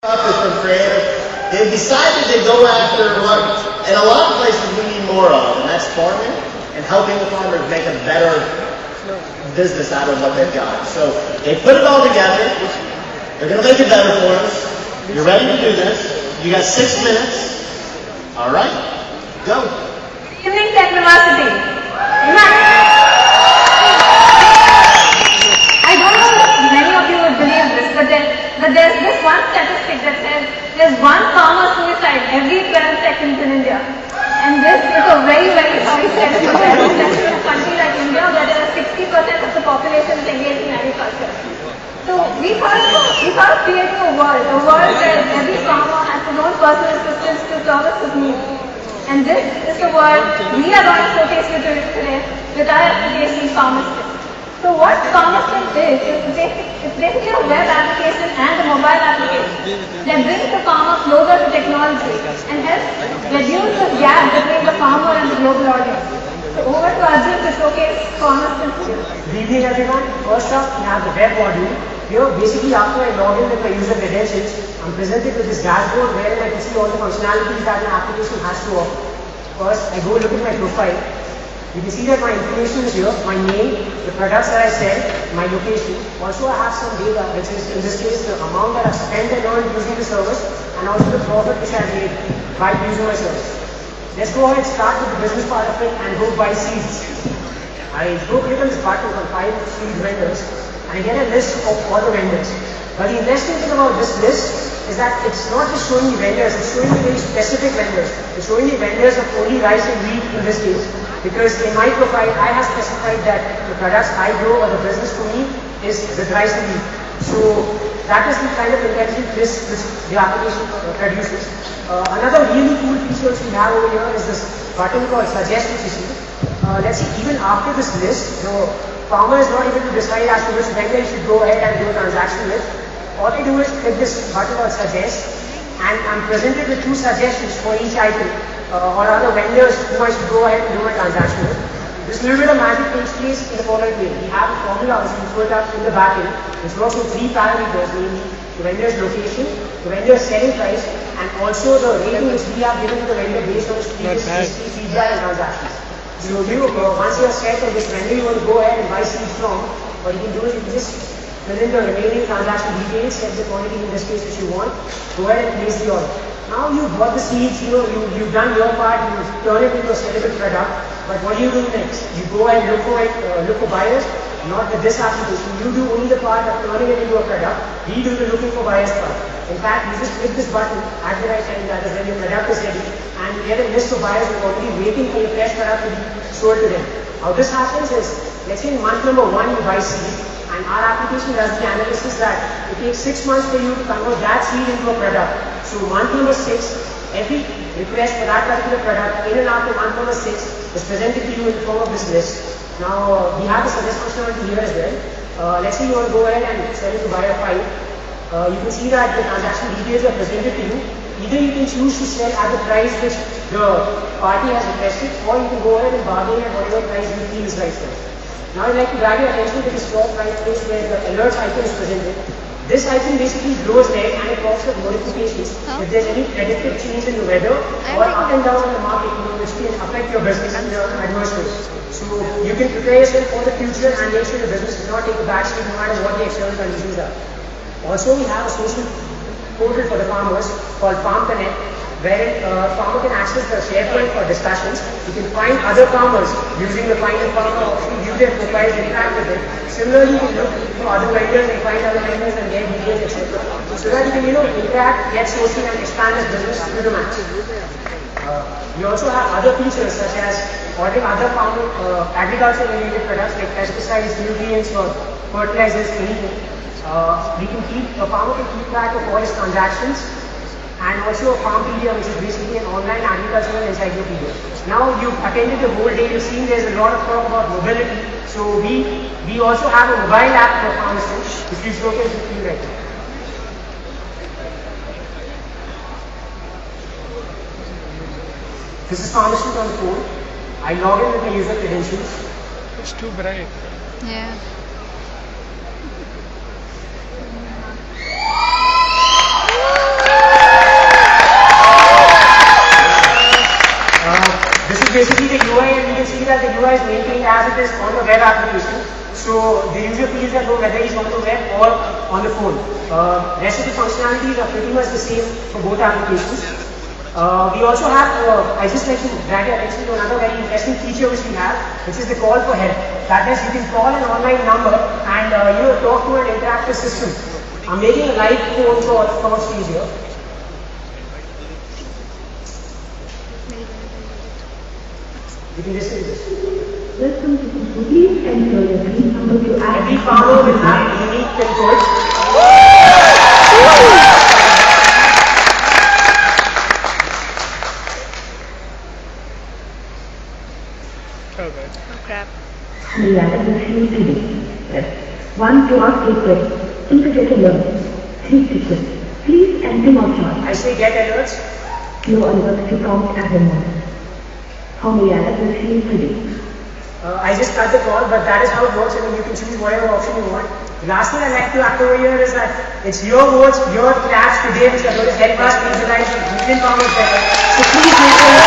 Up is from creative. They've decided to go after what, in a lot of places we need more of, and that's farming and helping the farmers make a better business out of what they've got. So they put it all together. They're going to make it better for us. You're ready to do this. You got 6 minutes. All right, go. Evening Techniversity. I don't know if many of you would believe this, but there's this one statistic that says there's one farmer suicide every 12 seconds in India. And this is a very, very high statistic, especially in a country like India where there are 60% of the population is engaged in agriculture. So we thought of creating a world where every farmer has his own personal assistants to service his needs. And this is the world we are going to showcase you today with our application PharmaStint. So what PharmaStint is it's basically a web application and a mobile application that brings the farmer closer to technology and helps reduce the gap between the farmer and the global audience. So over to Arjun to showcase PharmaStint. Good evening everyone. First up, we have the web module. Here, basically after I log in with my user credentials, I'm presented with this dashboard wherein I can see all the functionalities that my application has to offer. First, I go look at my profile. You can see that my information is here, my name, the products that I sell, my location. Also, I have some data, which is in this case the amount that I've spent and earned using the service, and also the profit which I've made by using my service. Let's go ahead and start with the business part of it and go buy seeds. I go click on this button for 5 seed vendors, and I get a list of all the vendors. But the interesting thing about this list is that it's not just showing me vendors, it's showing me very specific vendors. It's showing me vendors of only rice and wheat in this case. Because in my profile, I have specified that the products I grow or the business for me is with rice and wheat. So that is the kind of intelligent list which the application produces. Another really cool feature which we have over here is this button called Suggest, which you see. Let's see, even after this list, the farmer is not able to decide as to which vendor he should go ahead and do a transaction with. All I do is click this button called Suggest, and I'm presented with 2 suggestions for each item, or other vendors who I should go ahead and do my transaction with. This little bit of magic takes place in the following way. We have a formula which we put up in the backend, which works with 3 parameters, namely the vendor's location, the vendor's selling price, and also the rating which we have given to the vendor based on his previous history, feedback, and transactions. So once you are set on this vendor you want to go ahead and buy seeds from, what you can do is you can just fill in the remaining transaction details, set the quantity in this case which you want, go ahead and place the order. Now you've bought the seeds, you've done your part, you turn it into a sellable product, but what do you do next? You go and look for buyers, not with this application. You do only the part of turning it into a product, we do the looking for buyers part. In fact, you just click this button at the right time, that is when your product is ready, and you get a list of buyers who are already waiting for your fresh product to be sold to them. How this happens is, let's say in month number 1 you buy seed, and our application does the analysis that it takes 6 months for you to convert that seed into a product. So month number 6, every request for that particular product in and after month number 6 is presented to you in the form of this list. Now we have the suggest functionality here as well. Let's say you want to go ahead and sell it to buyer 5. You can see that the transaction details are presented to you. Either you can choose to sell at the price which the party has requested, or you can go ahead and bargain at whatever price you feel is right for you. Now I'd like to drag your attention to this top right place where the alerts icon is presented. This icon basically glows red and it pops up notifications if there's any predicted change in the weather or up and down in the market, which can affect your business in the adverse way. So you can prepare yourself for the future and make sure your business does not take a back seat no matter what the external conditions are. Also, we have a social portal for the farmers called Farm Connect, wherein a farmer can access the SharePoint for discussions. You can find other farmers using the Find a Farmer option, view their profiles, interact with them. Similarly, you can look for other vendors and find other vendors and get details, etc. So that you can interact, get social, and expand this business to the max. We also have other features such as ordering other farming, agriculture-related products like pesticides, nutrients, or fertilizers, anything. A farmer can keep track of all his transactions, and also a Farmpedia, which is basically an online agricultural encyclopedia. Now you've attended the whole day, you've seen there's a lot of talk about mobility, so we also have a mobile app for PharmaStint, which we showcase with you right now. This is PharmaStint on the phone. I log in with my user credentials. It's too bright. Yeah. Woo! that is on the web application. So the user feels at home whether he's on the web or on the phone. Rest of the functionalities are pretty much the same for both applications. We also have, I just like to drag your attention to another very interesting feature which we have, which is the call for help. That is, you can call an online number and talk to an interactive system. I'm making a live phone call from a stage here. You can listen to this. Welcome to Please enter your PIN number to access. Every farmer will have unique PIN codes. The other will see today. Press 1 to ask a question. To get alert. 3 to quit. Please enter your choice. I say get alerts. No alerts to count as a month. How many others will see today? I just cut the call, but that is how it works. I mean, you can choose whatever option you want. The last thing I like to add over here is that it's your votes, your claps today which are going to help us visualize the Indian farmers better. So please make sure you